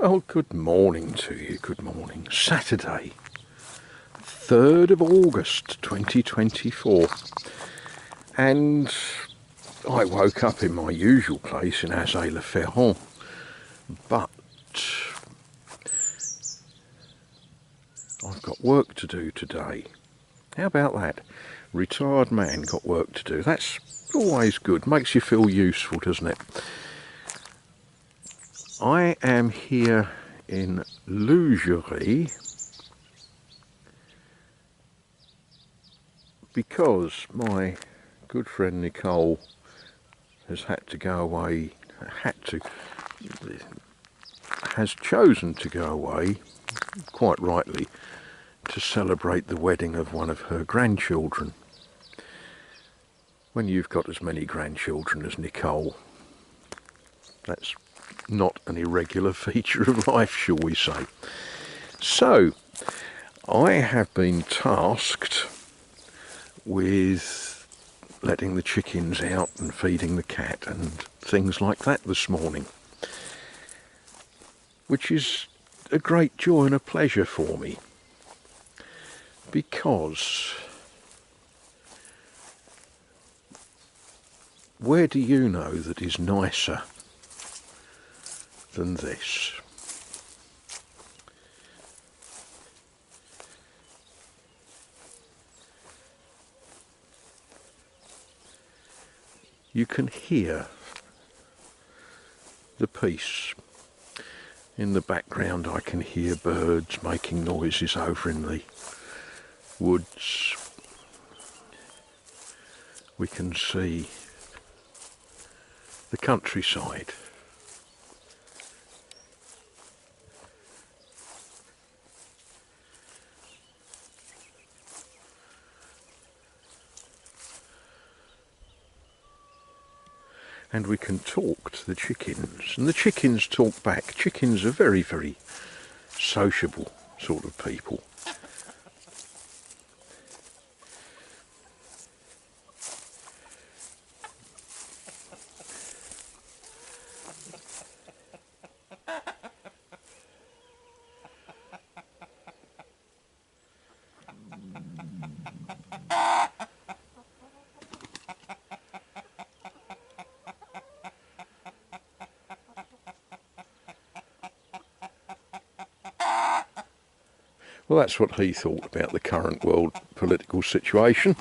Well, good morning to you, good morning. Saturday, 3rd of August 2024. And I woke up in my usual place in Azay-le-Ferron, but I've got work to do today. How about that? Retired man got work to do. That's always good, makes you feel useful, doesn't it? I am here in Lougerie because my good friend Nicole has had to go away, has chosen to go away, quite rightly, to celebrate the wedding of one of her grandchildren. When you've got as many grandchildren as Nicole, that's not an irregular feature of life, shall we say. So, I have been tasked with letting the chickens out and feeding the cat and things like that this morning, which is a great joy and a pleasure for me, because where do you know that is nicer than this? You can hear the peace. In the background I can hear birds making noises over in the woods. We can see the countryside. And we can talk to the chickens, and the chickens talk back. Chickens are very, very sociable sort of people. Well, that's what he thought about the current world political situation.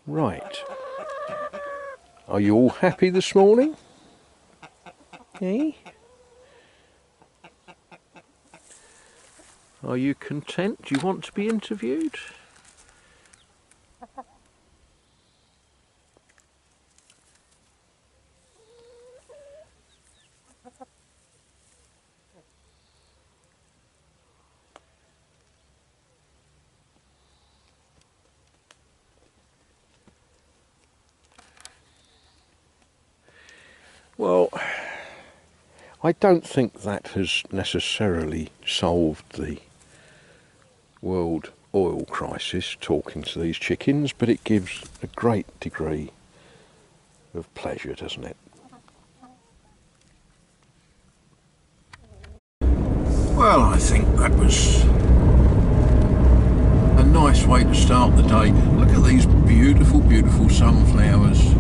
Right. Are you all happy this morning? Eh? Are you content? Do you want to be interviewed? Well, I don't think that has necessarily solved the world oil crisis, talking to these chickens, but it gives a great degree of pleasure, doesn't it? Well, I think that was a nice way to start the day. Look at these beautiful, beautiful sunflowers.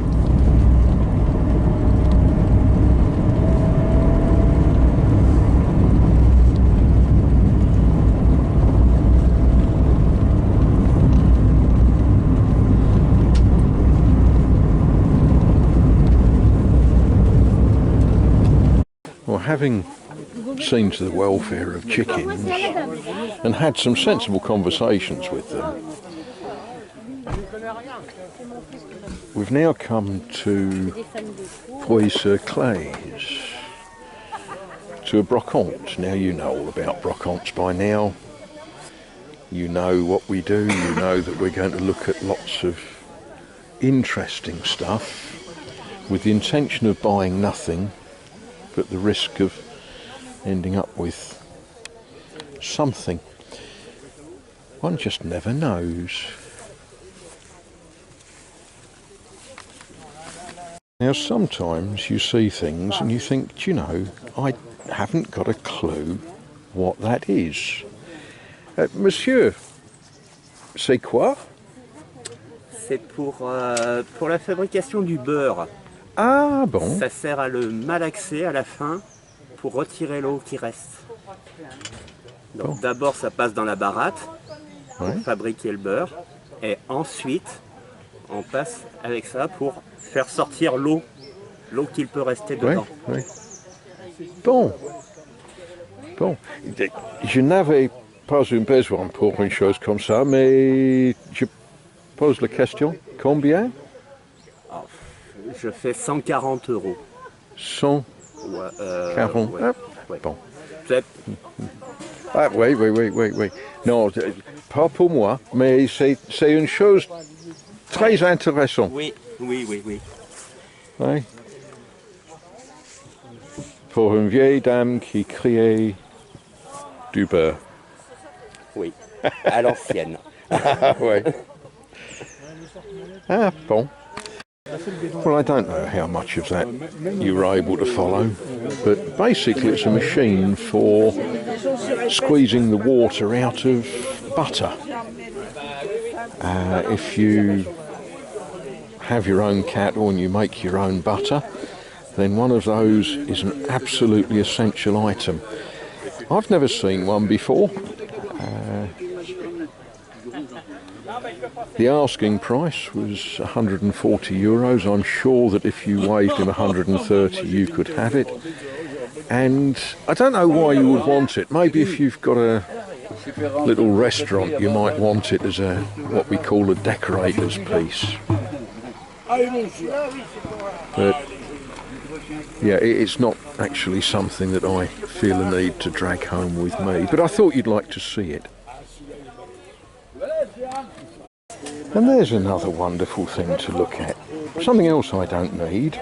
Well, having seen to the welfare of chickens and had some sensible conversations with them, we've now come to Puy-sur-Claise, to a brocante. Now, you know all about brocantes by now. You know what we do. You know that we're going to look at lots of interesting stuff with the intention of buying nothing, but the risk of ending up with something. One just never knows. Now sometimes you see things and you think, do you know, I haven't got a clue what that is. Monsieur, c'est quoi? C'est pour la fabrication du beurre. Ah bon? Ça sert à le malaxer à la fin pour retirer l'eau qui reste. Donc Bon. d'abord ça passe dans la baratte pour Ouais. fabriquer le beurre et ensuite on passe avec ça pour faire sortir l'eau qu'il peut rester Oui, dedans. oui. Bon. Bon. Je n'avais pas un besoin pour une chose comme ça, mais je pose la question, combien? Je fais 140 €. 140. Ouais, Ah, ouais. bon. C'est- Ah oui, oui, oui, oui, oui. Non, pas pour moi, mais c'est une chose très intéressante. Oui, oui, oui, oui. Oui. Pour une vieille dame qui criait du beurre. Oui, à l'ancienne. Ah, oui. Ah, bon. Well, I don't know how much of that you were able to follow, but basically it's a machine for squeezing the water out of butter. If you have your own cattle and you make your own butter, then one of those is an absolutely essential item. I've never seen one before. The asking price was 140 euros. I'm sure that if you waved him 130 you could have it. And I don't know why you would want it. Maybe if you've got a little restaurant you might want it as a what we call a decorator's piece. But yeah, it's not actually something that I feel a need to drag home with me. But I thought you'd like to see it. And there's another wonderful thing to look at. Something else I don't need.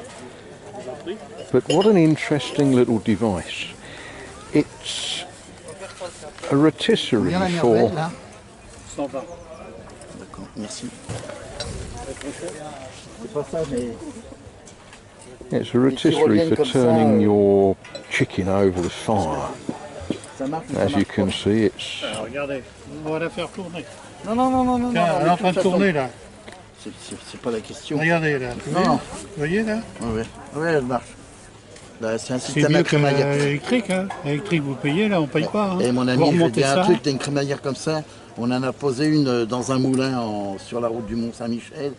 But what an interesting little device. It's a rotisserie for... D'accord, merci. C'est pas ça, mais... It's a rotisserie for turning your chicken over the fire. Ça marche, ça As you marche can pas. see, it's... Regardez, on va la faire tourner. Non, non, non, non, non. Tiens, non, elle est en train de tourner là. C'est pas la question. Regardez là. Non. Vous voyez là? Ouais, ouais, elle marche. Là, c'est un C'est système mieux à que crémaillère. électrique. Hein. Électrique, vous payez là, on paye pas. Hein. Et mon Vous ami, je vais remontez dire un ça. truc, t'as une crémaillère comme ça. On en a posé une dans un moulin sur la route du Mont-Saint-Michel.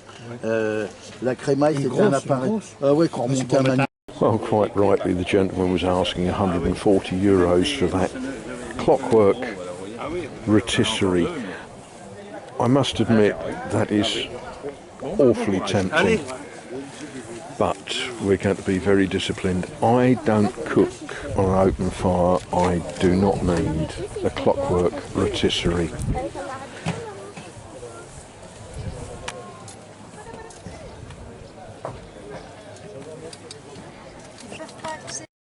La crémaille, c'était un grosse, appareil. grosse. Ah ouais, qu'on remontait à manuel. Well, quite rightly, the gentleman was asking 140 euros for that clockwork rotisserie. I must admit, that is awfully tempting. But we're going to be very disciplined. I don't cook on an open fire. I do not need a clockwork rotisserie.